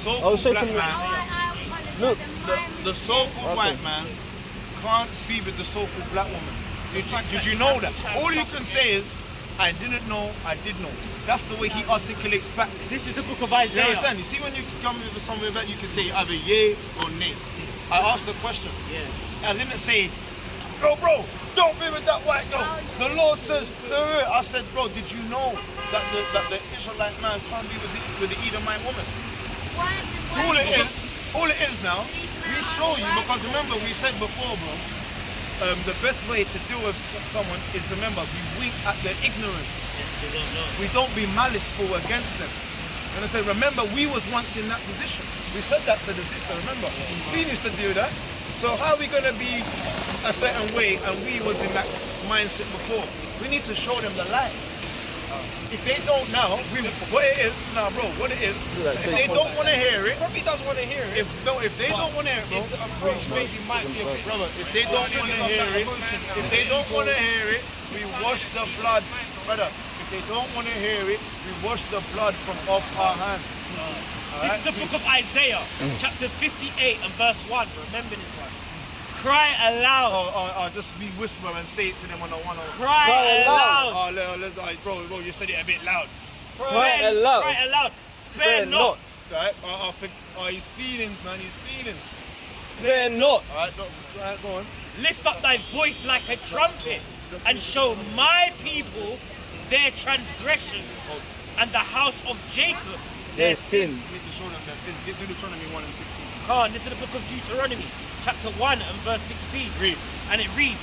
so-called black man, Look, the so-called white man can't be with the so-called black woman. Did you know that? All you can say is, I didn't know, I did know. That's the way he articulates back. This is the book of You Isaiah. understand? You see, when you come with something that you can say either yay or nay. I asked the question. I didn't say, bro, don't be with that white girl. The Lord says, I said, bro, did you know that the Israelite man can't be with the Edomite woman? All it is now, we show you, because remember we said before, bro, the best way to deal with someone is, remember, we wink at their ignorance. We don't be maliceful against them. You understand? Remember, we was once in that position. We said that to the sister, remember? We used to do that. So how are we going to be a certain way and we was in that mindset before? We need to show them the light. If they don't now, what it is, what it is, if they don't want to hear it, Probably does want to hear it. if they don't want to hear it, bro, The approach maybe might be a bit. brother, if they don't want to hear it, we wash the blood, brother. If they don't want to hear it, we wash the blood from off our hands. This is the book of Isaiah, chapter 58 and verse 1. Remember this one. Cry aloud. I'll just be whisper and say it to them on the one-on-one. Cry aloud. Bro, you said it a bit loud. Cry aloud. Cry aloud. Spare not. Right? His feelings, man, his feelings. Spare not. Alright, go on. Lift up thy voice like a trumpet and show my people their transgressions and the house of Jacob their sins. You need to show them their sins. Get Deuteronomy 1 and 16. Khan, this is the book of Deuteronomy, chapter 1 and verse 16. Read. And it reads,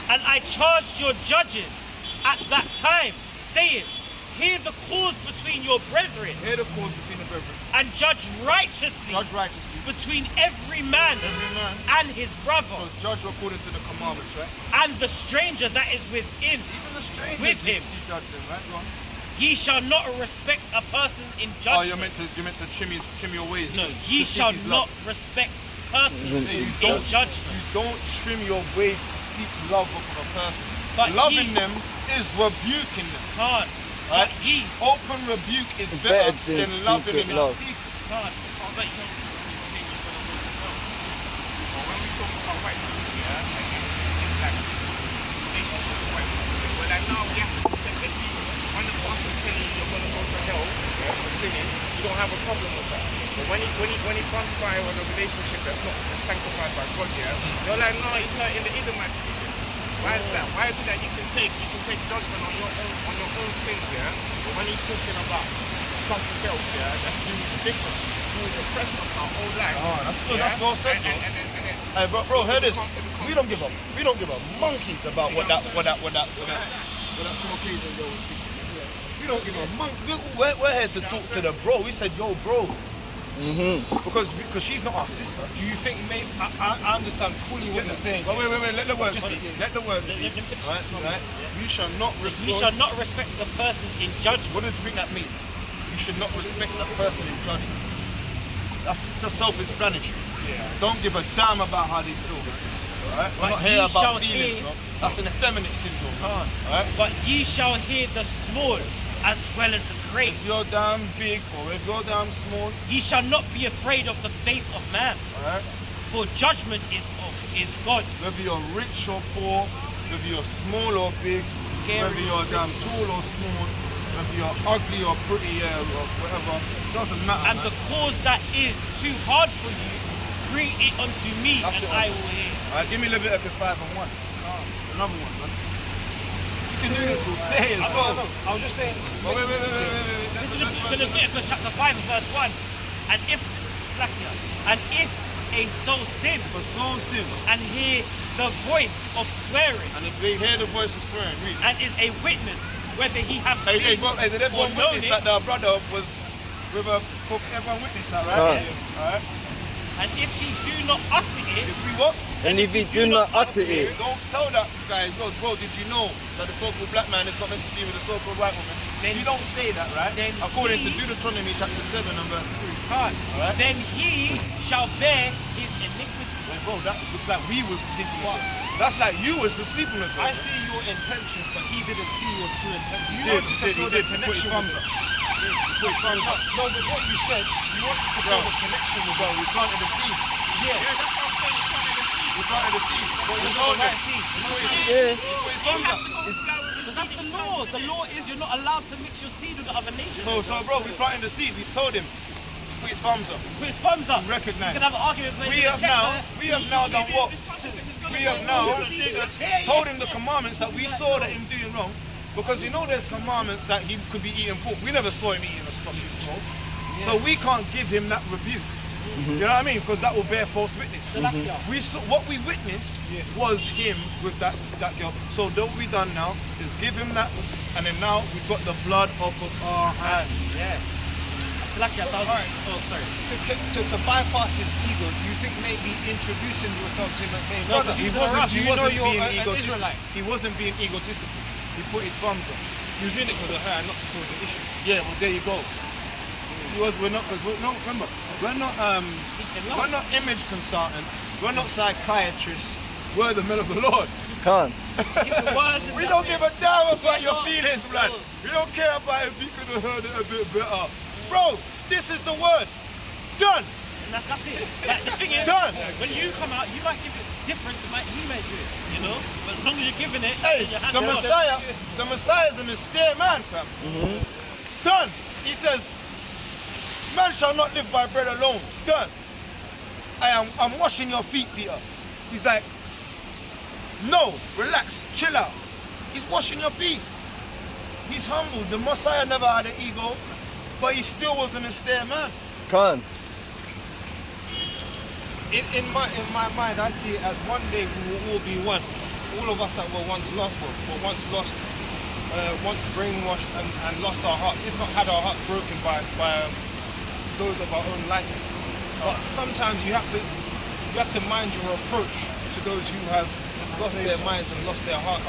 and I charged your judges at that time, saying, hear the cause between your brethren, Hear the cause between the brethren. and judge righteously, between every man, and his brother, So judge according to the commandments, right? and the stranger that is within. Even the strangers, With him. You judge them, right? Go on. Ye shall not respect a person in judgment. Oh, you're meant to trim your ways. No, to ye seek shall his not love. respect persons You in don't- judgment. You don't trim your ways to seek love of a person. But Loving them is rebuking them. Khan, Right? but ye, Open rebuke is It's better better than than loving secret them in love. secret. Khan, but When we talk about white people, yeah, and like relationship with white people, we're like, now we have to protect the people. When the pastor's telling you you're gonna go to hell for sinning, you don't have a problem with that. But when he comes by on a relationship that's not sanctified by God, yeah, you're like, no, he's not in the Edomite people. Why is that? Why is it that you can take judgment on your own sins, yeah? But when he's talking about something else, yeah, that's really different. You oppressed us our whole life. Oh, that's good. That's well said, bro. Hey, bro, hear this. We don't give a monkeys about what that Caucasian girl was speaking. We don't give a monkey. We're here to talk to the bro. We said, yo, bro. Because she's not our sister. Do you think, mate, I understand fully what you're saying. But wait, let the word speak. Let the word speak. Right? You shall not respect. ye shall not respect a person in judgment. What does you think that means? You should not respect that person in judgment. That's the self-explanatory. Don't give a damn about how they feel. Alright? We're not here about feelings, bro. That's an effeminate syndrome. Alright? But ye shall hear the small as well as the great. If you're damn big or if you're damn small, Ye shall not be afraid of the face of man, alright? for judgment is God's. Whether you're rich or poor, whether you're small or big, Scary. whether you're damn tall or small, whether you're ugly or pretty or whatever, it doesn't matter. And the cause that is too hard for you, bring it unto me, That's and it. I will hear. Alright, give me Leviticus 5 and 1. Another one, man. You can do this all day as well. I was just saying. Wait. This is Leviticus chapter 5 and verse 1. And if a soul sin For soul sins, and hear the voice of swearing, and if they hear the voice of swearing, read. and is a witness, whether he have Hey, sinned did everyone or known witness it, that the brother was with a cook? Everyone witnessed that, right? Alright. and if he do not utter it, If we what? And if you do not utter it, Don't tell that guy, bro, did you know that the so-called black man is not meant to be with the so-called white woman? Then- you don't say that, right? then According to he- Deuteronomy chapter 7 and verse 3. God, Alright. then he shall bear his iniquity. Wait, bro, that looks like we was sleeping with her. That's like you was sleeping with her. I see your intentions, but he didn't see your true intentions. You He wanted to did, build he a put his connection thumbs with up. him. Put his thumbs up. No, but what you said, you wanted to build a connection with God. We planted a seed. Yeah, that's what I'm saying. He planted a seed. We planted a seed. But we know that seed. Yeah. Put his thumbs up. So that's the law. The law is you're not allowed to mix your seed with the other nations. So bro, we planted the seed. We told him. Put his thumbs up. Put his thumbs up. Recognize. You can have an argument with We have now done what? We have now told him the commandments that we saw that him doing wrong, because you know there's commandments that he could be eating pork. We never saw him eating a sausage pork, so we can't give him that rebuke. You know what I mean? Because that will bear false witness. We saw, what we witnessed was him with that girl. So what we done now is give him that, and then now we've got the blood off of our hands. Yeah. Sorry. To bypass his ego, do you think maybe introducing yourself to him and saying, No, brother, he wasn't being egotistical. He put his thumbs up. he was doing it because of her and not to cause an issue? Yeah, well there you go. We're not image consultants, we're not psychiatrists, we're the men of the Lord. Can't. We don't give a damn about your feelings, blood. We don't care about if you could have heard it a bit better. Bro, this is the word. Done. And that's it. Like, the thing is, Done. when you come out, you might give it different to he might do it, you know? But as long as you're giving it, Hey, your hands the are up. Messiah's an austere man, fam. Done. He says, man shall not live by bread alone. Done. I'm washing your feet, Peter. He's like, no, relax, chill out. He's washing your feet. He's humble. The Messiah never had an ego, but he still was an austere man. Can't. In my mind, I see it as one day we will all be one. All of us that were once lost, once brainwashed and lost our hearts, if not had our hearts broken by those of our own likeness. But sometimes you have to mind your approach to those who have lost their minds and lost their hearts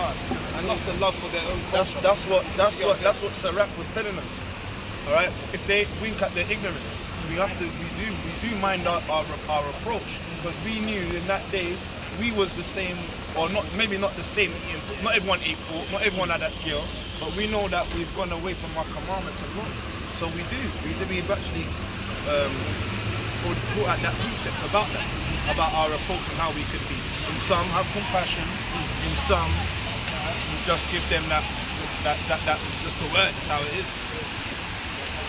and lost the love for their own culture. That's what Sirach was telling us. All right. If they wink at their ignorance, we do mind our approach, because we knew in that day we was the same, or maybe not the same. Not everyone ate pork, not everyone had that kill, but we know that we've gone away from our commandments and laws. So we've actually put out that precept about our approach and how we could be. In some have compassion, in some just give them that just the word. That's how it is.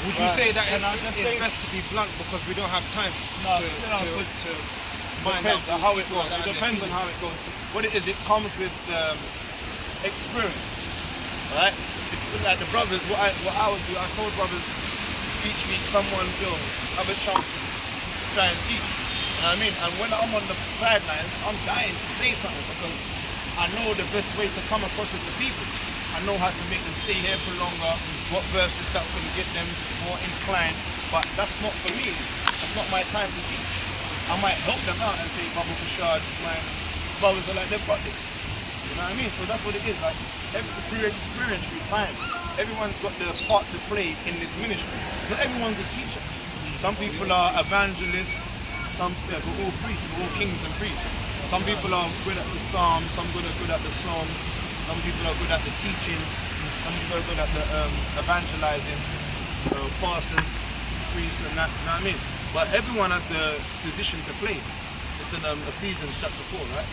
Would you say that it's best to be blunt because we don't have time to mind Depends on out how it goes. It depends on how it goes. What it is, it comes with experience. Right? Like the brothers, what I would do, I told brothers each week someone will have a chance to try and teach. You know what I mean? And when I'm on the sidelines, I'm dying to say something because I know the best way to come across with the people. I know how to make them stay here for longer, what verses that can get them more inclined, but that's not for me. That's not my time to teach. I might help them out and say, Baba Bashad, my brothers are like, they've got this. You know what I mean? So that's what it is. Like, through experience, through time, everyone's got their part to play in this ministry. Not everyone's a teacher. Some people are evangelists, we're all priests, we're all kings and priests. Some people are good at the psalms, some are good at the songs, some people are good at the teachings, some people are good at the evangelizing, pastors, priests and that, you know what I mean? But everyone has the position to play. It's in Ephesians chapter 4, right?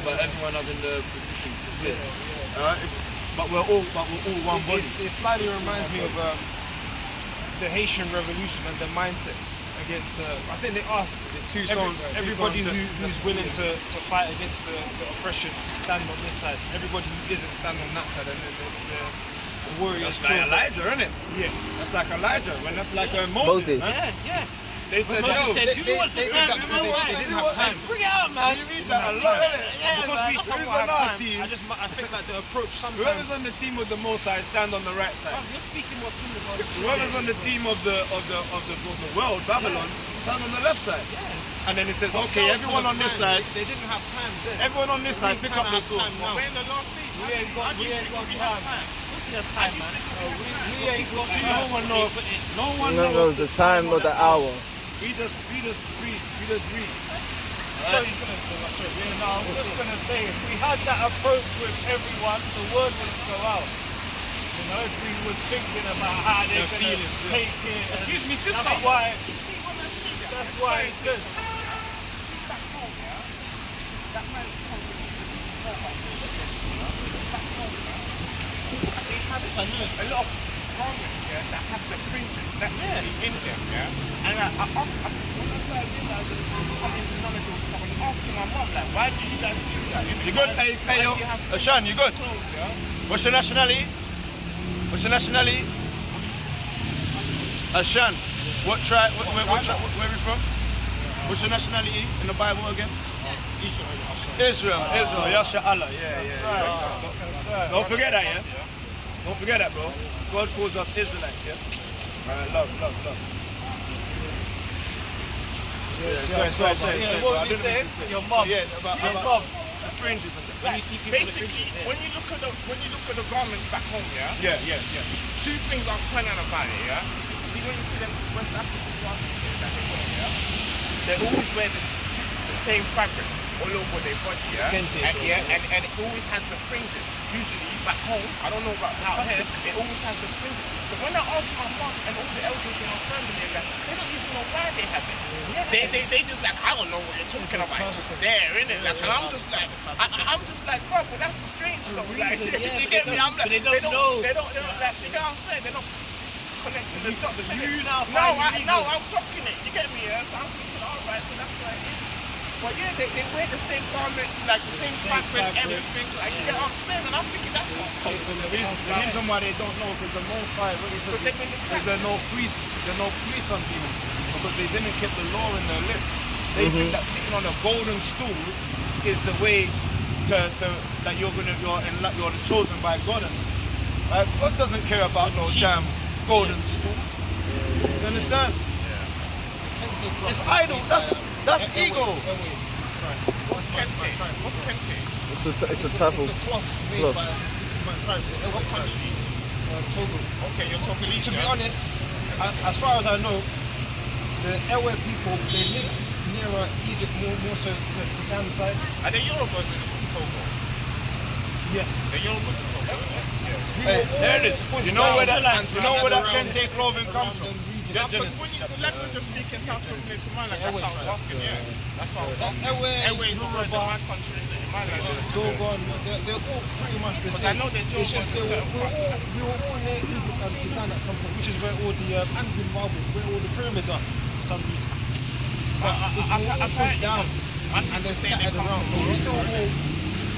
But everyone having the position to play. But we're all one body. It slightly reminds me of the Haitian Revolution and the mindset against I think they asked everybody who's willing to fight against the oppression, stand on this side. Everybody who isn't, stand on that side. And the warriors. That's like Elijah, isn't it? Yeah. That's like Elijah. When that's like Moses. Yeah, yeah. They said, Moses yo, said, who wants to stand with my wife? They didn't have time. Bring it out, man. You read that a lot, innit? Yeah, Because we man. somewhat on have our time. team? I think that the approach sometimes. Whoever's on the team of the Most High, stand on the right side. You're speaking what's in the Whoever's on the team of the world, Babylon, stand on the left side. And then it says, okay, everyone on this side, They didn't have time then. everyone on this side, pick up the sword. We're in the last days. We ain't got time. Time, man. We ain't got No one knows. No one No, knows the time or the hour. We just read. So he's gonna say, no, I'm just gonna say, if we had that approach with everyone, the word wouldn't go out. You know, if we was thinking about how they're going to take it. Excuse me, sister. That's why. You see, when I see that, That's why it says. back home, yeah, that man comes with back home, yeah, and they have a lot of garments, yeah, that have the fringes that in them, yeah. And I asked, when I started realizing coming to knowledge of stuff, I'm asking my mum, like, why do you guys do that? You good? Hey, yo, Ashan, you good? Clothes, yeah? What's your nationality? What's your nationality? Ashan, what tribe? Where are you from? What's your nationality in the Bible again? Israel. Yasha Allah. Yeah. Don't forget that, yeah? Don't forget that, bro. God calls us Israelites, yeah? Love. Sorry. What was you saying? Your mum. Yeah, about the fringes and that. When you see people Basically, when you look at the garments back home, yeah, Yeah. two things I'm finding out about it, yeah. See, when you see them West African garments that they wear, yeah, they always wear the same fabric all over their body, yeah. Kente, And it always has the fringes. Usually back home, I don't know about out here, it always has the fringes. But when I ask my mom and all the elders in our family, they don't even know why they have it. They just like, I don't know what you're talking about. It's just there, innit? Like, and I'm just like, bro, but that's strange though. Like, you get me? I'm like, they don't like, you get what I'm saying? They're not connecting the dots. I'm clocking it. You get me? Yeah? So I'm thinking, alright, so that's why it is. But yeah, they wear the same garments, like the same fabric, everything. Like, you get what I'm saying? And I'm thinking that's not cool. The reason why they don't know because the Most High really says there's no priest unto you because they didn't keep the law in their lips. They think that sitting on a golden stool is the way to that you're chosen by God. God doesn't care about no damn golden stool. You understand? It's idol. That's ego. What's Kente? What's Kente? It's a type of cloth made cloth. by a specific tribe. What country? Togo. Okay, you're talking To be honest, as far as I know, the Ewe people, they live nearer Egypt, more so the Sudan side. Are they Yorubas in Togo? Yes. The Yorubas in Togo, yeah. Hey, there it is. You know where that Kente clothing comes from? Yeah, because when the language you're speaking sounds familiar to mine, like that's what I was asking, yeah. That's what I was asking. Ewe is a word in my country, in my language. Dogon, they're all pretty much the same. Because I know there's Yorubas in certain parts of we were all near Egypt and Sudan at some point, which is where all the, and Zimbabwe, where all the pyramids are, for some reason. But it's all pushed down, and they're scattered around. So we're still all,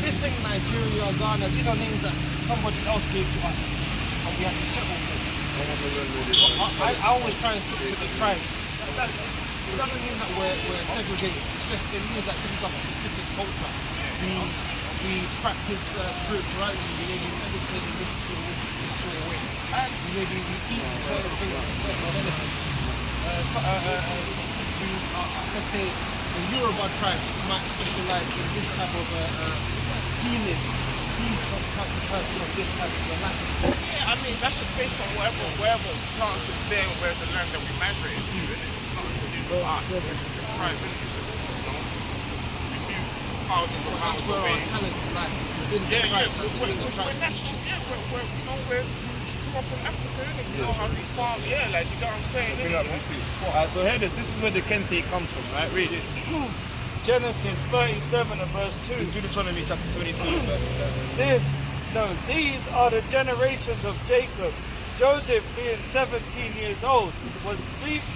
this thing, Nigeria, Ghana, these are names that somebody else gave to us, and we had to settle for. I always try and stick to the tribes. It doesn't mean that we're segregated. It's just, it means that this is a specific culture. We practice spirituality. We maybe meditate in this sort of way. Maybe we eat certain things for certain benefits. Let's say the Yoruba tribes might specialize in this type of healing. Some type of this type of Latin. Yeah, I mean, that's just based on wherever plants is there, where the land that we migrated to, and it's nothing to do with us. It's the tribe, and it's just, you know, we do thousands of miles That's where away. our talent is like. We're natural, we're come up in Africa, innit? You know how we farm, like, you know what I'm saying? Alright, so here this is where the Kente comes from, right? Read it. Genesis 37 and verse 2. Deuteronomy chapter 22, verse 11. These are the generations of Jacob. Joseph, being 17 years old, was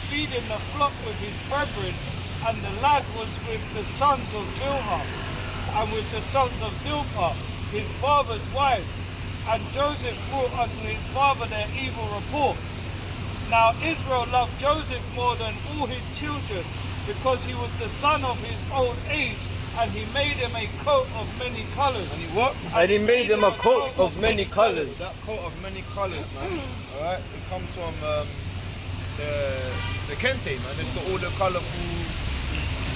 feeding the flock with his brethren, and the lad was with the sons of Bilhah, and with the sons of Zilpah, his father's wives. And Joseph brought unto his father their evil report. Now Israel loved Joseph more than all his children, because he was the son of his old age, and he made him a coat of many colors. And he what? And he made him a coat of many colors. That coat of many colors, man. Alright, it comes from the Kente, man. It's got all the colorful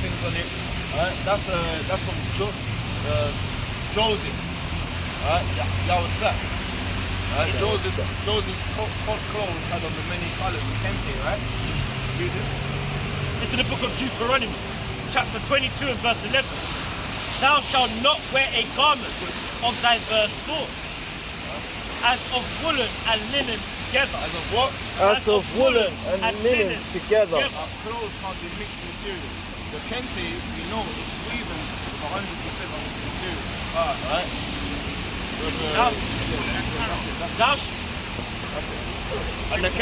things on it. Alright, that's from Joseph. Alright, Yawasat. Alright, Joseph's clothes had on the many colors of Kente, right? Read this. It's in the book of Deuteronomy, chapter 22 and verse 11. Thou shalt not wear a garment of diverse sorts, as of woolen and linen together. As of what? As of woolen and linen together. Our clothes can't be mixed material. The kente, we know, is woven 100% of this material. Right? And the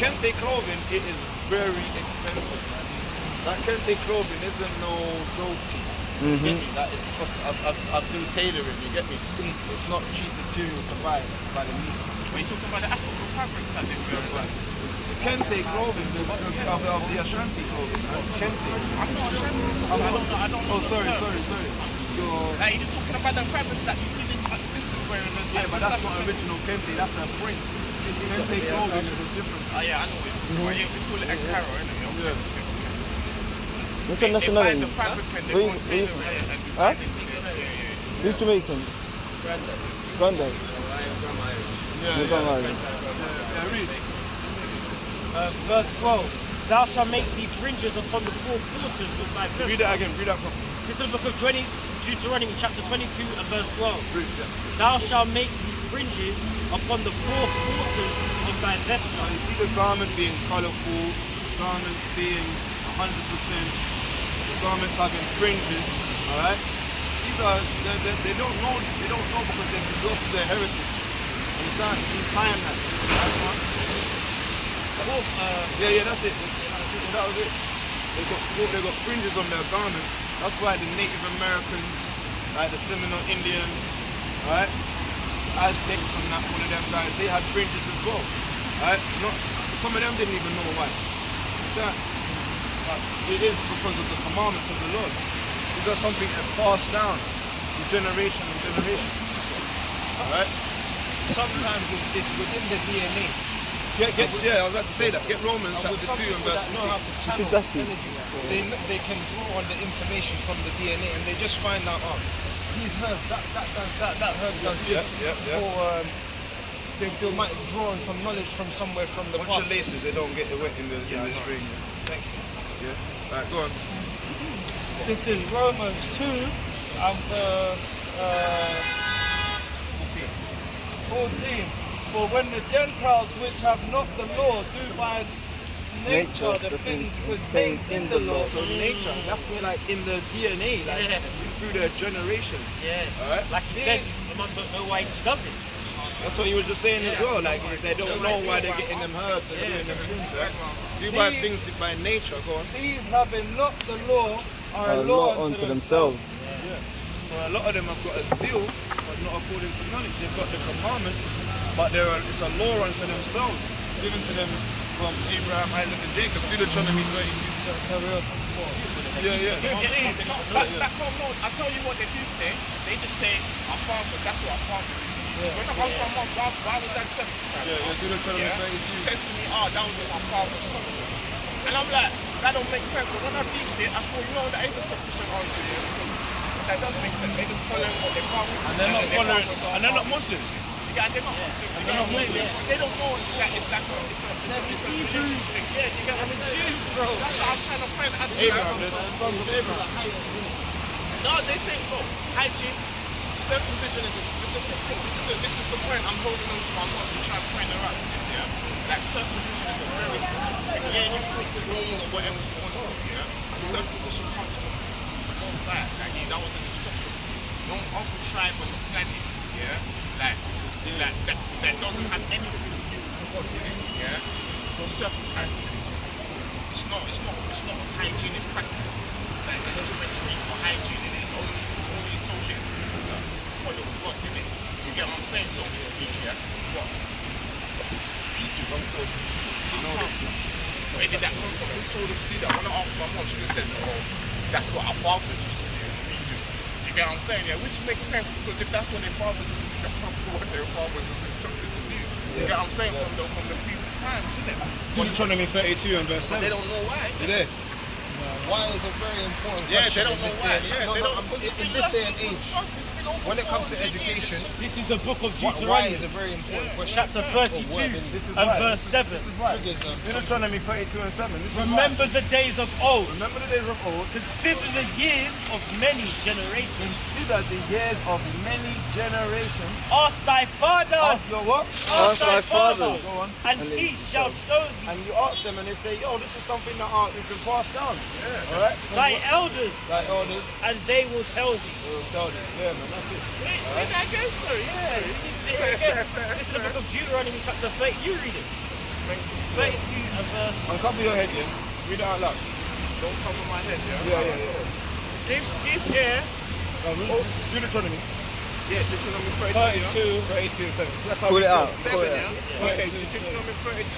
kente clothing, it is very expensive, man. That kente clothing isn't no goatee. You get me? That is cost. I do tailoring. You get me? It's not cheap material to buy by the meter. Are you talking about the African fabrics that they wear? The kente clothing, the Ashanti clothing. Kente. I'm not Ashanti. I don't know. Oh, sorry. Like, you're just talking about the fabrics that you see these sisters wearing as well. Yeah, but that's not original kente. That's a print. Kente clothing is different. Oh yeah, I know it. We call it Ankara, innit? Yeah. What's your nationality? They buy the fabric and they Where go and you tailor from? it and Huh? design it. Who's Jamaican? Granddad. Yeah, You're from Ireland. Yeah, read. Verse 12. Thou shalt make thee fringes upon the four quarters of thy vessel. Read that again. Read that from. This is the book of Deuteronomy chapter 22 and verse 12. Read, yeah. Thou shalt make thee fringes upon the four quarters of thy vessel. So you see the garment being colourful, garments being 100%, the garments having fringes, alright? These are, they don't know because they've lost their heritage. Understand? In time now. Yeah, that's it. That was it. They got fringes on their garments. That's why the Native Americans, like the Seminole Indians, alright? Aztecs and that, one of them guys, they had fringes as well. Right? Some of them didn't even know why. Understand? But it is because of the commandments of the Lord. It's just something that's passed down from generation to generation. Alright? Sometimes it's within the DNA. Yeah, I was about to say that. Get Romans chapter 2 and verse 2. They can draw on the information from the DNA and they just find out, oh, these herbs, that herb does this. Or they might draw on some knowledge from somewhere from the Watch past. your laces, they don't get wet in the string. Thank you. Yeah? Alright, go on. This is Romans 2 and verse 14. For when the Gentiles which have not the law do by nature the things contained in the law from nature. That's more like in the DNA, like through their generations. Yeah. Alright? Like he says, the man don't know why he does it. That's what he was just saying as well. Like if they don't know why they're getting them herbs and doing them things, right? You buy things by nature, go on. These having not the law are A law unto themselves. Yeah. So a lot of them have got a zeal, but not according to knowledge. They've got the commandments, but it's a law unto themselves, given to them from Abraham, Isaac, and Jacob. Deuteronomy 32. Yeah. I tell you what they do say. They just say our fathers. That's what our fathers do. When I asked my mom, why was that circumcised? Deuteronomy 32. She says to me, that was just our father's customs. And I'm like, that don't make sense. But when I read it, I thought, no, that is a sufficient answer here because that does make sense. They just following what their fathers do. And they're not following, and they're not Muslims. Yeah, they're not Muslims. You know what I'm saying? They don't know that it's like a religious thing. Yeah, you get what I mean? Bro, that's what I'm trying to find out. Abraham. No, they say, no, hygiene, circumcision is a specific thing. This is the point I'm holding on to my mom and trying to point her out to this, yeah? Like circumcision is a very specific thing. Yeah, you can make clothes or whatever you want to do, yeah? Circumcision comes from the most high. Like, that was an instruction. No other tribe on the planet, yeah? That doesn't have anything to do with God in it, yeah? Circumcising themselves. It's not a hygienic practice. Like, it's just meant to be for hygiene, and it's only associated with the follow of God in it. You get what I'm saying? So to speak, yeah? What? Where did that come from? Who told us to do that? When I asked my mom, she just said, oh, that's what our fathers used to do, we do. You get what I'm saying? Yeah, which makes sense because if that's what their fathers used to do, that's not what their fathers was instructed to do. You get what I'm saying? From the previous times, isn't it? Deuteronomy 32 and verse 7. They don't know why. You there? Why is a very important Yeah, question. they don't know why. Yeah, they don't. In this day and age. Focus, when it comes to education, This is the book of why Deuteronomy, is a very important question. chapter 32 This is and why. verse 7. This is why. Triggers, Deuteronomy 32 and 7. This is Remember why. the days of old. Remember the days of old. Consider the years of many generations. Consider the years of many generations. Ask thy father. Ask your what? Ask thy father. Go on. And he shall show thee. And you ask them and they say, yo, this is something that has been passed down. Yeah. Alright? Thy elders, Thy elders and they will tell thee. will tell them. Yeah, man, that's it. Say that again, sorry. This is the book of Deuteronomy chapter 30. You read it. 32 and verse. Uncover your head, yeah? Read it out loud. Don't cover my head, yeah? Yeah. Give ear. Deuteronomy Yeah, Deuteronomy 32, 32 and 7. That's how Pull we it do out. yeah? Pull 7, it yeah? out. Okay, Deuteronomy 32,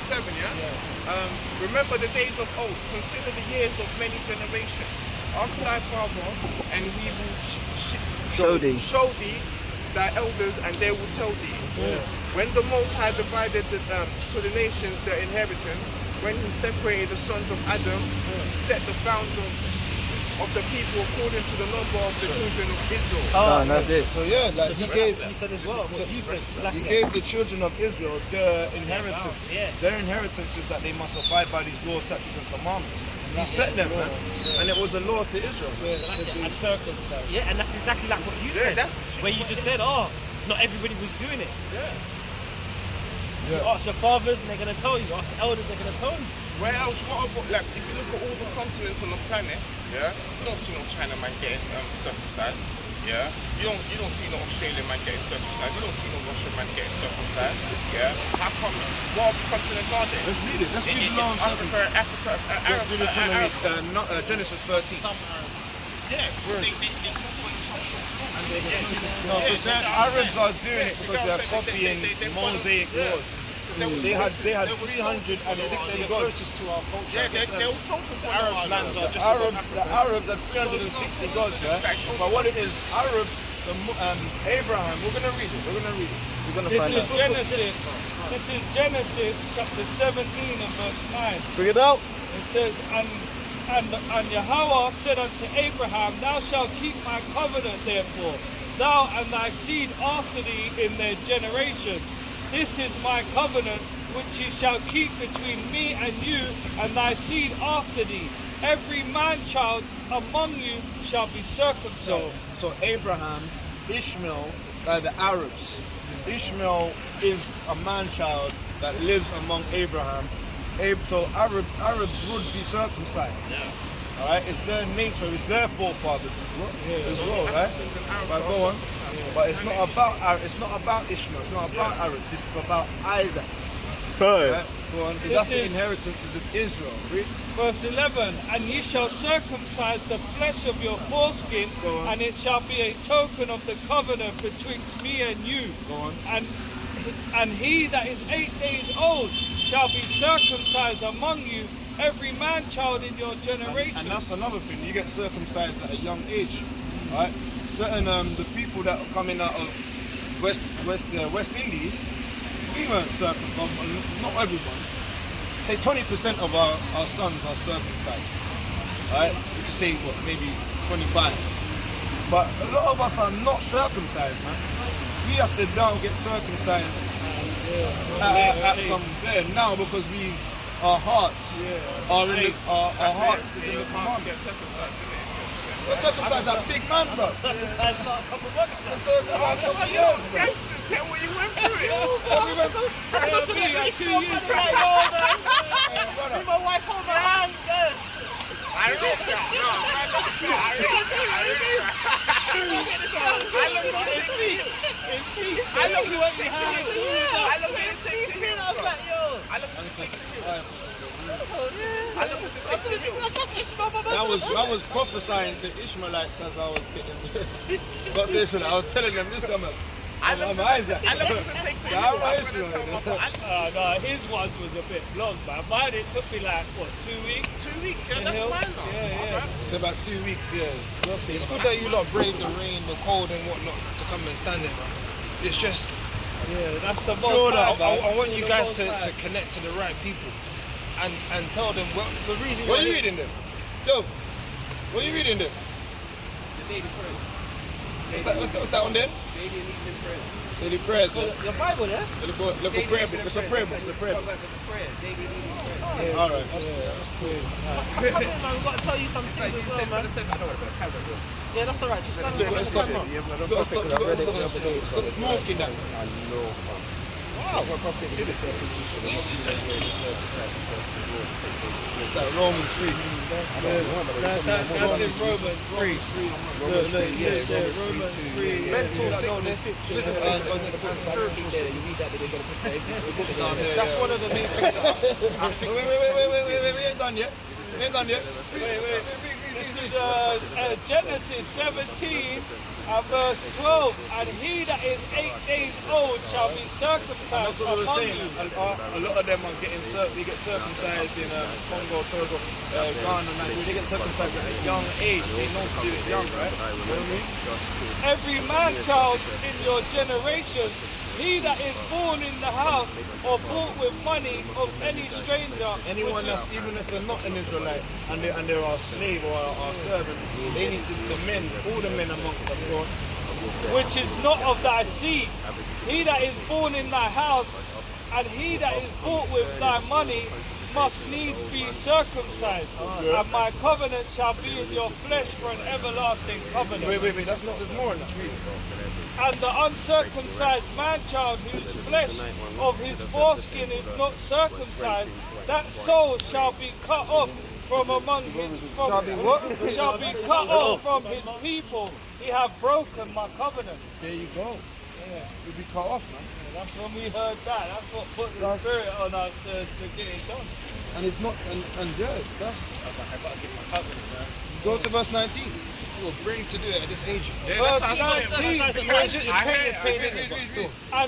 7, yeah? Remember the days of old. Consider the years of many generations. Ask thy father, and he will Show thee. show thee thy elders, and they will tell thee. When the Most High divided to the nations their inheritance, when he separated the sons of Adam, he set the bounds of the people according to the number of the children of Israel. Oh, that's it. So yeah, like he gave, You said as well. What you said. he gave the children of Israel their inheritance. Yeah. Their inheritance is that they must abide by these laws, statutes, and commandments. He set them, man, and it was a law to Israel. And circumcised. Yeah, and that's exactly like what you Yeah, said. that's where you just said, oh, not everybody was doing it. You Yeah. ask your fathers and they're going to tell you. Ask the elders, they're going to tell you. Where else? What about, like, if you look at all the continents on the planet, yeah, you don't see no China man getting circumcised, yeah. You don't see no Australian man getting circumcised. You don't see no Russian man getting circumcised, yeah. How come? What other continents are there? Let's read it. Let's read the It's law of Africa, Deuteronomy, Genesis 13. Yeah, they come from some sort of No, but the Arabs are doing it because they're copying Mosaic laws. They had 360 gods. Yeah, they were told to follow our laws. The Arabs had 360 gods, yeah? But what it is, Arabs, Abraham, we're gonna read it. We're gonna This find is out. Genesis. This is Genesis chapter 17 and verse 9. Bring it out. It says, and Yahweh said unto Abraham, Thou shalt keep my covenant, therefore, thou and thy seed after thee in their generations. This is my covenant which ye shall keep between me and you and thy seed after thee. Every man-child among you shall be circumcised. So Abraham, Ishmael, the Arabs. Ishmael is a man-child that lives among Abraham. So Arabs would be circumcised. All right, it's their nature, it's their forefathers as well, right? But go on. But it's not about Ishmael. It's not about Arabs. It's about Isaac. Right? Go on. That's the inheritances of Israel. Read. Verse 11, and ye shall circumcise the flesh of your foreskin, Go on. and it shall be a token of the covenant betwixt me and you. Go on. And he that is 8 days old shall be circumcised among you, every man-child in your generation. And that's another thing. You get circumcised at a young age, right? Certain the people that are coming out of West Indies, we weren't circumcised. Not everyone. Say 20% of our sons are circumcised, right? We just say what, maybe 25. But a lot of us are not circumcised, man. We have to now get circumcised at some there now because our hearts are in our hearts is in the commandment. We're circumcised at big man, bro. Circumcised not a couple of months ago. Circumcised a couple of years, bro. Tell what you went through it. We went through. It'll be like 2 years. My wife hold my hand, yes. I read that. No, I read that. I look at it. I look at it. I look at it. I was like, yo. I look at it. I was prophesying to Ishmaelites as I was getting got to Ishmael. I was telling them this. I'm Isaac. I look at it. I'm not Ishmael. No, his one was a bit long, man. Mine, it took me like, what, 2 weeks? 2 weeks, yeah, that's Hill. mine now. Yeah. It's about 2 weeks, yeah. It's good that you lot brave the rain, the cold and whatnot to come and stand there, man. It's just, Yeah, that's the most Lord, high, man. I want you The guys most to high. connect to the right people and tell them what the reason What why are you they- reading there? Yo, what are you reading there? The day first. What's that on there? Daily prayers. Your Bible, yeah? Look at prayer book. It's a prayer book. All right, that's cool. Come on, man, we've got to tell you some things as well, man. Yeah, that's alright. Just stand up. Stop smoking that. Wow. It's like Romans 3. That's in Romans 3. Romans 3. That's one of the main things. Wait, we ain't done yet. Wait. This is Genesis 17 and verse 12. And he that is 8 days old shall be circumcised. That's what we were among saying. you. A lot of them are getting they get circumcised in Congo, Togo, Ghana, and they get circumcised at a young age. They know to do it young, right? You know what I mean? Every man child in your generations, he that is born in the house or bought with money of any stranger, Anyone that's, even if they're not an Israelite and they're a slave or a servant, they need to, all the men amongst us, Lord. which is not of thy seed, he that is born in thy house, and he that is bought with thy money, must needs be circumcised. And my covenant shall be in your flesh for an everlasting covenant. Wait, that's not, there's more than that. And the uncircumcised man-child whose flesh of his foreskin is not circumcised, that soul shall be cut off from among his Shall be what? shall be cut off from his people. He have broken my covenant. There you go. You'll be cut off, man. That's when we heard that. That's what put the spirit on us to get it done. And it's not, and yeah, that's, I gotta get my covenant, man. go to verse 19. You're brave to do it at this age. Verse 19. And,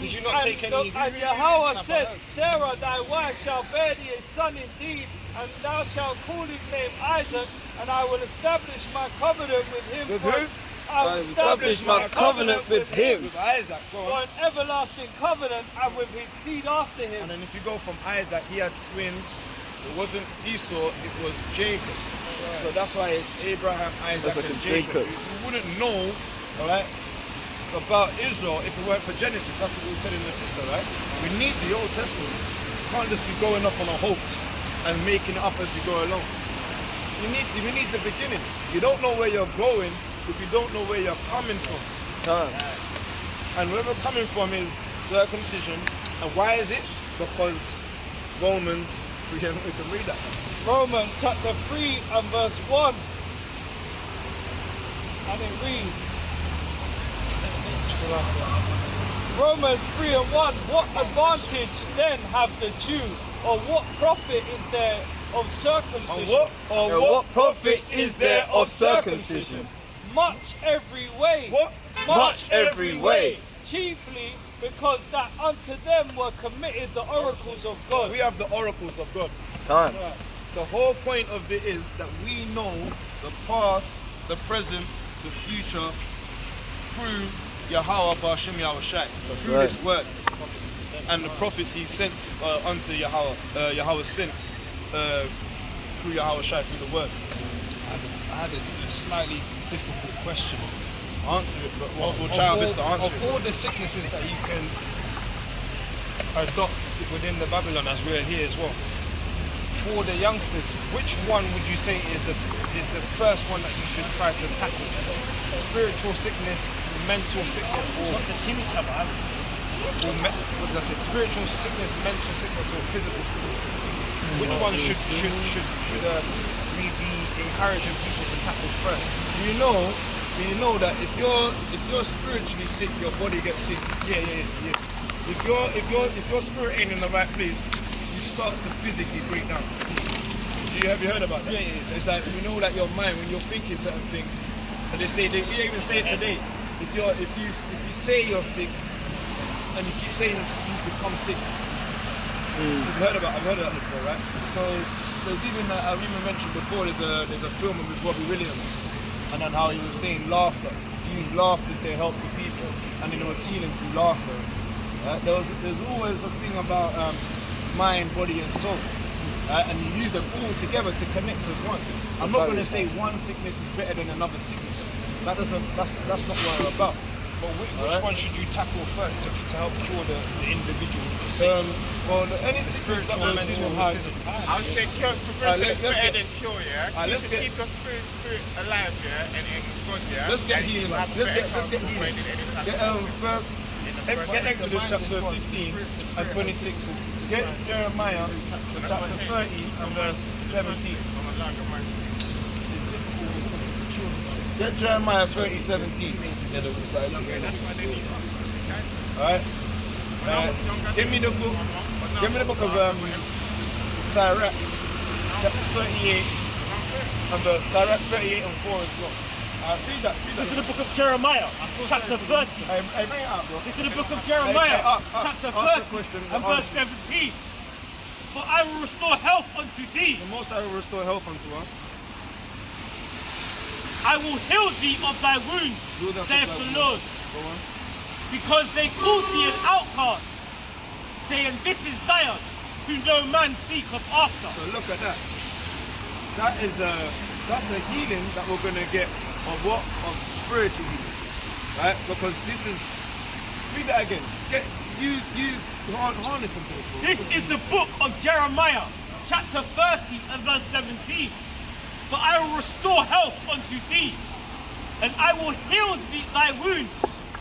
Did you not take any? and Yahweh said, Sarah thy wife shall bear thee a son indeed, and thou shalt call his name Isaac, and I will establish my covenant with him. With for- who? I will establish my covenant with him With Isaac, go for on. an everlasting covenant, and with his seed after him. And then if you go from Isaac, he had twins. It wasn't Esau, it was Jacob. So that's why it's Abraham, Isaac, and Jacob. You wouldn't know, alright, about Israel if it weren't for Genesis. That's what we were telling the sister, right? We need the Old Testament. You can't just be going up on a hoax and making it up as you go along. We need the beginning. You don't know where you're going if you don't know where you're coming from. And where we're coming from is circumcision. And why is it? Because Romans 3, and we can read that. Romans chapter 3 and verse 1. And it reads, Romans 3 and 1, what advantage then have the Jew, or what profit is there of circumcision? What profit is there of circumcision? Much every way. What? Much every way. Chiefly because that unto them were committed the oracles of God. We have the oracles of God. Time. The whole point of it is that we know the past, the present, the future through Yahweh B'Hashem Yahweh Shai, through right. this word and the prophets he sent unto Yahweh, Yahweh sent through Yahweh Shai, through the word. I had a slightly difficult question. Answer it, but we'll try our best to answer Of it. all the sicknesses that you can adopt within the Babylon, as we're here as well, for the youngsters, which one would you say is the first one that you should try to tackle? Spiritual sickness, mental sickness, or Not to kill each other, I would say. what did I say? Spiritual sickness, mental sickness, or physical sickness? Which one should we be encouraging people to tackle first? Do you know that if you're spiritually sick, your body gets sick? Yeah. If your spirit ain't in the right place, you start to physically break down. Have you heard about that? Yeah. It's like, you know that your mind, when you're thinking certain things, and we even say it today, if you say you're sick and you keep saying this, you become sick. I've heard of that before, right? So there's even I've even mentioned before, there's a film with Robbie Williams, and then how he was saying laughter. He used laughter to help the people, and then they were healing through laughter. Right? There's always a thing about mind, body, and soul. right? And you use them all together to connect as one. I'm not going to say one sickness is better than another sickness. That's not what we're about. But which one should you tackle first to help cure the individual? Well, any sickness that Spiritual, mental, physical. I would say prevention is better than cure, yeah? Keep your spirit alive, yeah? And God, yeah? Let's get And healing. you have a Let's better get chance of healing. winning any time. Get Exodus chapter 15 and 26. Get Jeremiah chapter 30 and verse 17. Get Jeremiah 30, 17. That's why they need us. Alright? Give me the book of Sirach chapter 38 and verse Sirach 38 and 4 as well. Read that. This is the book of Jeremiah, chapter 30. Hey, bring it up, bro. This is the book of Jeremiah, chapter Ask the 30 question, and verse 17. For I will restore health unto thee. The Most High will restore health unto us. I will heal thee of thy wounds, saith the Lord. Go on. Because they called thee an outcast, saying, This is Zion, who no man seeketh after. So look at that. That's a healing that we're gonna get of what? Of spiritual healing. Right? Because this is, read that again. You harness into this, bro. This is the book of Jeremiah, chapter 30 and verse 17. For I will restore health unto thee, and I will heal thy wounds,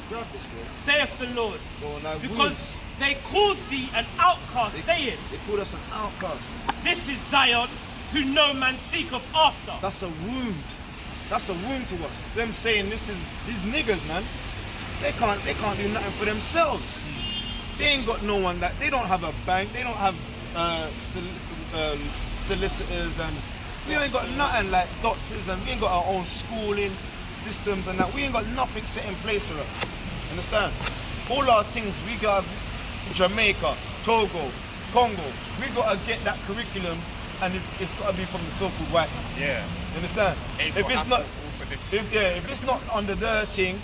Grab this, bro. saith the Lord. Go on, now, Because wounds. they called thee an outcast, saying, They called us an outcast. This is Zion, who no man seeketh after. That's a wound. That's a wound to us. Them saying these niggas, man, they can't do nothing for themselves. They ain't got no one that, they don't have a bank, they don't have solicitors, and we ain't got nothing like doctors, and we ain't got our own schooling systems and that. We ain't got nothing set in place for us. Understand? All our things, we got Jamaica, Togo, Congo. We got to get that curriculum, and it's got to be from the so-called white man. Yeah. You understand? If it's not, if it's not under their thing,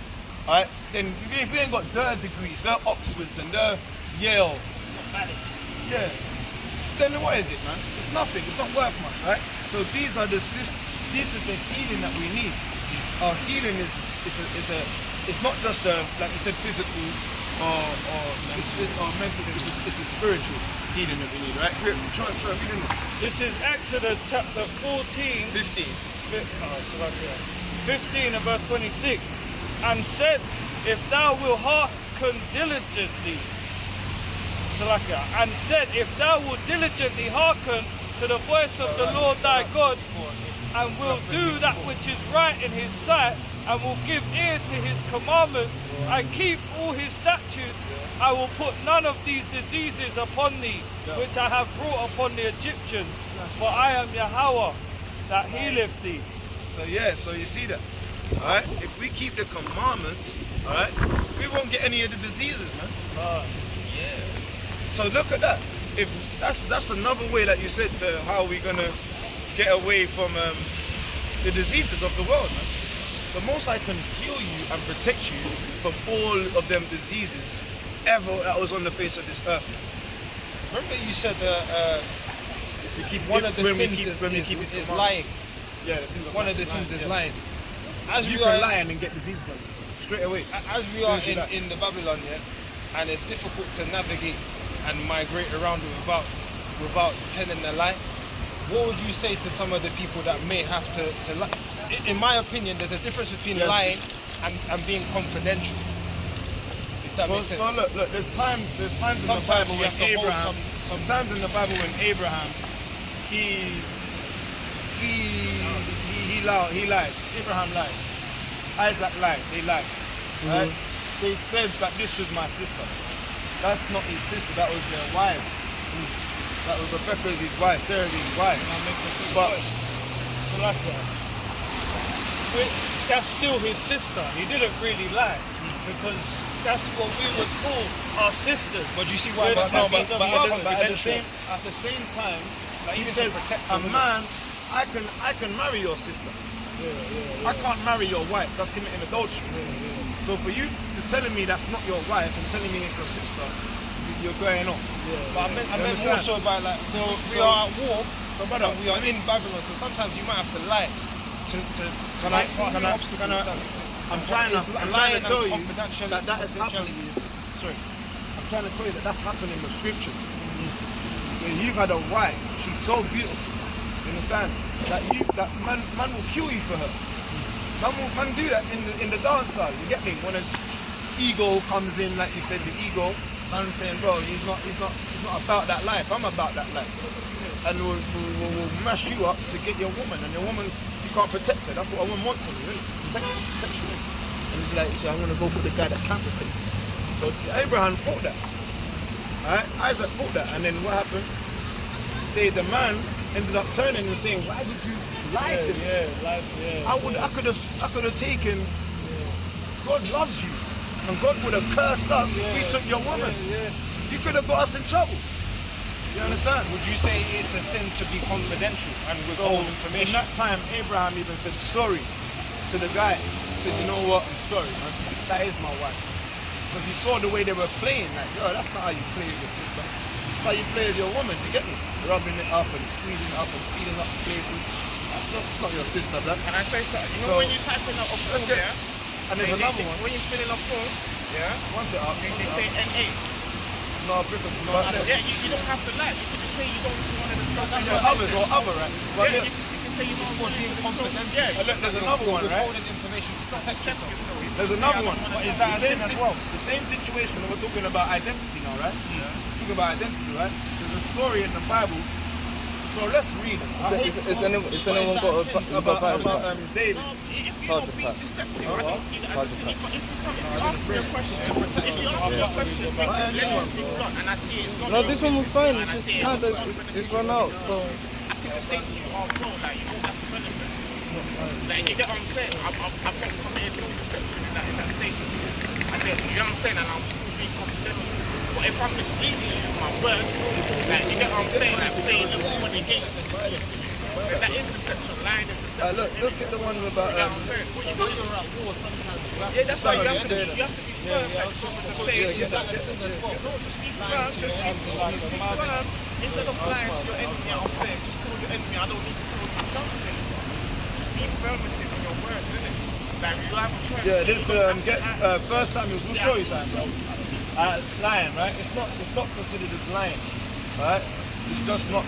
alright, then if we ain't got their degrees, their Oxfords and their Yale, yeah, then what is it, man? It's nothing. It's not worth much, right? So these are the this is the healing that we need. Our healing is not just like you said, physical or mental. It's a spiritual healing that we need, right? Here, try reading this. This is Exodus chapter 14. 15. 15 and verse 26. And said, if thou wilt hearken diligently, and said, if thou wilt diligently hearken to the voice of the Lord thy God, and will do that which is right in his sight, and will give ear to his commandments, and keep all his statutes, I will put none of these diseases upon thee, which I have brought upon the Egyptians, for I am Yahweh that healeth thee. So yeah, so you see that, alright? If we keep the commandments, alright, we won't get any of the diseases, man. Yeah. So look at that. If that's another way that you said to how we're gonna get away from the diseases of the world, man. The Most High can heal you and protect you from all of them diseases ever that was on the face of this earth. Remember you said We keep one of the when sins we keep is his lying. Yeah, the sins of One of the lying, sins is yeah. lying. As You we can are, lie and get diseases on you straight away. as we Soon are as you lie. in the Babylon, yeah, and it's difficult to navigate and migrate around without telling a lie. What would you say to some of the people that may have to lie? In my opinion, there's a difference between lying and being confidential. If that makes sense. No, look. There's times in Sometimes the Bible you when have to hold Abraham. some- There's times in the Bible when Abraham, he lied. Abraham lied. Isaac lied. They lied. Right? They said that this was my sister. That's not his sister. That was their wives. That was Rebecca's his wife, Sarah's his wife. But That's still his sister. He didn't really lie, because that's what we would call our sisters. But you see why? We're But sisters and brothers. at the same time, he even says, to protect the a woman. man, I can marry your sister. I can't marry your wife. That's committing adultery. So for you to telling me that's not your wife and telling me it's your sister, you're going off. But I meant more understand? so by like, So we are at war, So brother, and we are in Babylon, so sometimes you might have to lie to Can fight I- past can the I- obstacles, can I- if that makes sense. I'm trying to Lying tell and you confidentiality- that is happening. confidentiality Sorry. I'm trying to tell you that that's happening with scriptures. When you've had a wife, she's so beautiful. You understand? That man will kill you for her. Man do that in the dance hall. You get me? When his ego comes in, like you said, the ego. Man saying, bro, he's not about that life. I'm about that life. And we'll mash you up to get your woman, and your woman, you can't protect her. That's what a woman wants from you, really. Protection. And he's like, so I'm gonna go for the guy that can protect you. So Abraham fought that. Alright? Isaac fought that. And then what happened? The man ended up turning and saying, why did you lie to me? I could have taken, God loves you. And God would have cursed us if we took your woman. You could have got us in trouble. You understand? Would you say it's a sin to be confidential and withhold In information? that time, Abraham even said sorry to the guy. He said, you know what, I'm sorry, man. That is my wife. Because he saw the way they were playing. Like, yo, that's not how you play with your sister. That's how you play with your woman, you get me? Rubbing it up and squeezing it up and feeding up places. That's not your sister, blood. Can I say something? You know So- when you type in a form, get- yeah? And there's another one. When you fill in a form, yeah? Once it up, They say NA. no, because Yeah, you don't have to lie. You can just say you don't want to discuss it. others or other, right? But Yeah, look, you can say you don't want to discuss confidential. Yeah, look, there's another one, right? Withholding information to protect yourself. There's another one. Is that a sin as well? The same situation that we're talking about identity now, right? Talking about identity, right? There's a story in the Bible. Bro, let's read it. Is anyone got About David. If you don't be deceptive, I don't see that as a sin. If you ask me a question, if you ask me a question, basically, let me speak blunt, and I see it's not No, this one was fine. and It's I just see kind of it's run out. So I can just say to you, oh, bro, like, you know, that's a benefit. Like, you get what I'm saying? I've got to come here, no deception in that statement. And then, you know what I'm saying? And I'm still being confidential. But if I'm misleading you with my words, like, you get what I'm saying? Like, playing the funny games and deceiving you. Then that is deception. Lying is deception. Look, let's get the one about. You know what I'm saying? Yeah, that's why you have to be firm. Like, to say, no, just be firm. Just be firm. Instead of lying to your enemy out there, just tell your enemy, I don't need to tell you nothing. Just be affirmative in your words, innit? Like, you have a choice. Yeah, this get 1 Samuel. We'll show you something. Lying, right? It's not considered as lying, right? It's just not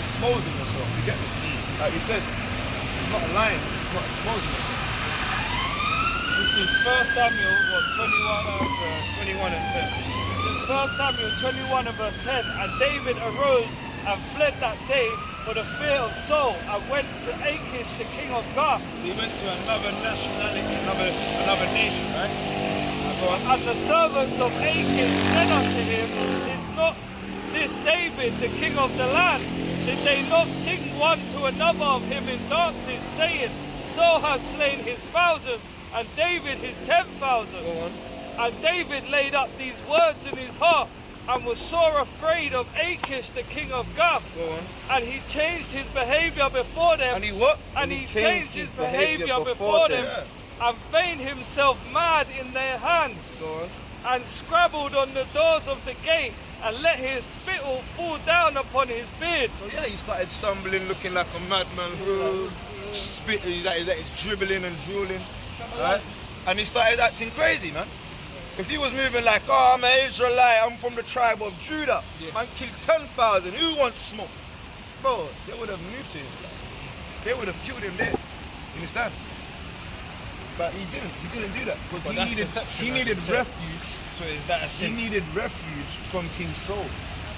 exposing yourself. You get me? Like you said, it's not lying. It's not exposing yourself. This is 1 Samuel 21 and 10. This is 1 Samuel 21 and verse 10. And David arose and fled that day for the fear of Saul, and went to Achish, the king of Gath. He went to another nationality, another nation, right? Go on. And the servants of Achish said unto him, is not this David, the king of the land? Did they not sing one to another of him in dances, saying, Saul hath slain his 1,000, and David his 10,000? Go on. And David laid up these words in his heart, and was sore afraid of Achish, the king of Gath. Go on. And he changed his behavior before them. And he what? And he changed his behavior before them, and feigned himself mad in their hands, Go on. and scrabbled on the doors of the gate, and let his spittle fall down upon his beard. So yeah, he started stumbling, looking like a madman, spitting, like he's dribbling and drooling, right? And he started acting crazy, man. If he was moving like, oh, I'm an Israelite, I'm from the tribe of Judah, man killed 10,000, who wants smoke? Bro, they would have moved to him. They would have killed him there. You understand? But he didn't do that, because he needed refuge. So is that a He sin? needed refuge from King Saul.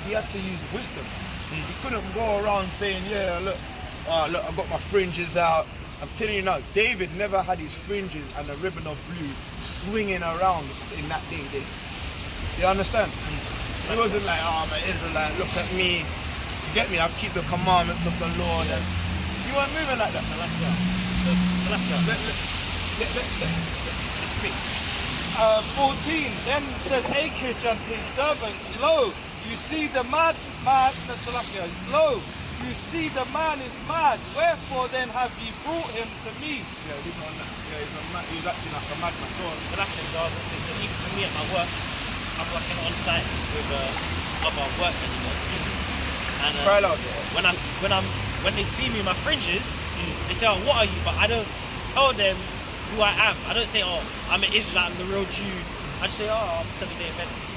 He had to use wisdom. He couldn't go around saying, yeah, look, I got my fringes out. I'm telling you now, David never had his fringes and a ribbon of blue swinging around in that day. You understand? He wasn't like, oh, I'm an Israelite, look at me. You get me? I keep the commandments of the Lord. And you weren't moving like that. Let's speak. 14. Then said Achish unto his servants, Lo, you see the Lo, you see the man is mad. Wherefore then have ye brought him to me? Yeah, he's not that. Yeah, he's acting like a madman. So that's his answer. So even for me at my work, I'm working on site with other work anymore. And Right out when they see me in my fringes, they say, "Oh, what are you?" But I don't tell them who I am. I don't say, "Oh, I'm an Israelite, I'm the real Jew." I just say, "Oh, I'm Seventh-day Adventist."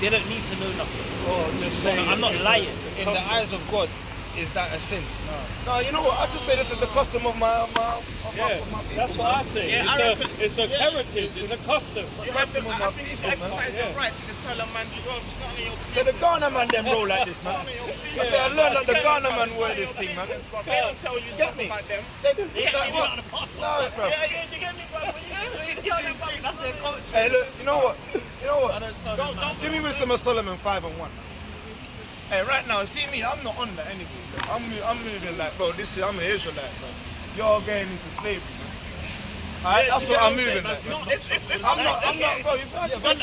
They don't need to know nothing. Oh, just say I'm not lying. In the eyes of God, is that a sin? No, you know what? I just say this is the custom of my Yeah, that's what I say. Yeah, It's a heritage, it's a custom. You have to, I think you should exercise your right to just tell a man, bro, it's not in your So the Ghana man them roll like this, man. I say I learned that the Ghana man wear this thing, man. They don't tell you Get stuff me? about them. No, bro. Yeah, you get me, bro? When you tell them about That's their culture. Hey, look, you know what? You know I what? don't tell them. Give me Wisdom of Solomon 5 and 1. Hey, right now, see me, I'm not on that anyway. Bro. I'm moving like, bro, I'm an Israelite, bro. You're getting into slavery, bro. Alright, that's what I'm moving like. No, if I'm not, bro.